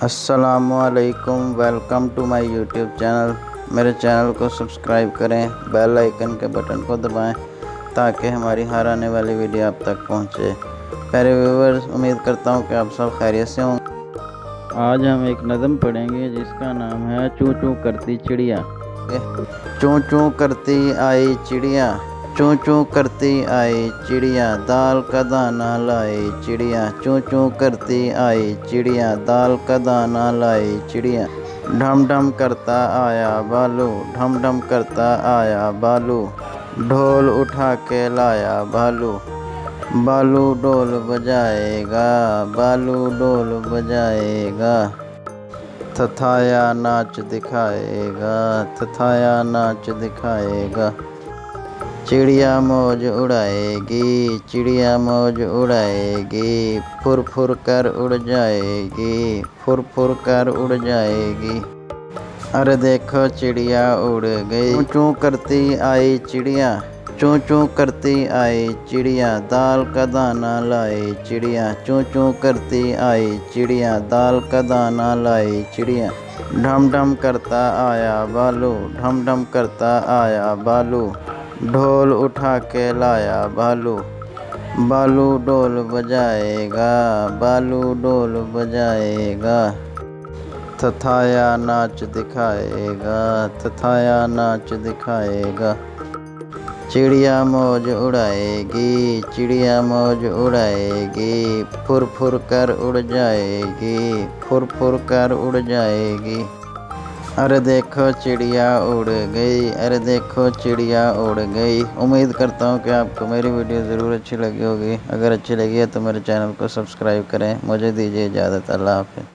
अस्सलामुअलैकुम, welcome to my YouTube channel. मेरे channel को सब्सक्राइब करें, बेल आइकन के बटन को दबाएं ताकि हमारी हर आने वाली वीडियो आप तक पहुंचे। प्यारे व्यूअर्स, उम्मीद करता हूं कि आप सब खैरियत से होंगे। आज हम एक नज़म पढ़ेंगे जिसका नाम है चूँ चूँ करती चिड़िया। चूँ चूँ करती आई चिड़िया, चूँ चूँ करती आई चिड़िया, दाल का दाना लाई चिड़िया। चूँ चूँ करती आई चिड़िया, दाल का दाना लाई चिड़िया। ढम ढम करता आया बालू, ढम ढम करता आया बालू, ढोल उठा के लाया भालू। बालू ढोल बजाएगा, बालू ढोल बजाएगा, थथाया नाच दिखाएगा, थथाया नाच दिखाएगा। चिड़िया मौज उड़ाएगी, चिड़िया मौज उड़ाएगी, फुर फुर कर उड़ जाएगी, फुर फुर कर उड़ जाएगी। अरे देखो चिड़िया उड़ गई। चूँ चूँ करती आई चिड़िया, चूँ चूँ करती आई चिड़िया, दाल का दाना लाई चिड़िया। चूँ चूँ करती आई चिड़िया, दाल का दाना लाई चिड़िया। ढम ढम करता आया बालू, ढम ढम करता आया बालू, ढोल उठा के लाया भालू। बालू ढोल बजाएगा, बालू ढोल बजाएगा, थथाया नाच दिखाएगा, थथाया नाच दिखाएगा। चिड़िया मौज उड़ाएगी, चिड़िया मौज उड़ाएगी, फुर फुर कर उड़ जाएगी, फुर फुर कर उड़ जाएगी। अरे देखो चिड़िया उड़ गई, अरे देखो चिड़िया उड़ गई। उम्मीद करता हूँ कि आपको मेरी वीडियो ज़रूर अच्छी लगी होगी। अगर अच्छी लगी है तो मेरे चैनल को सब्सक्राइब करें। मुझे दीजिए इजाज़त। अल्लाह हाफ़िज़।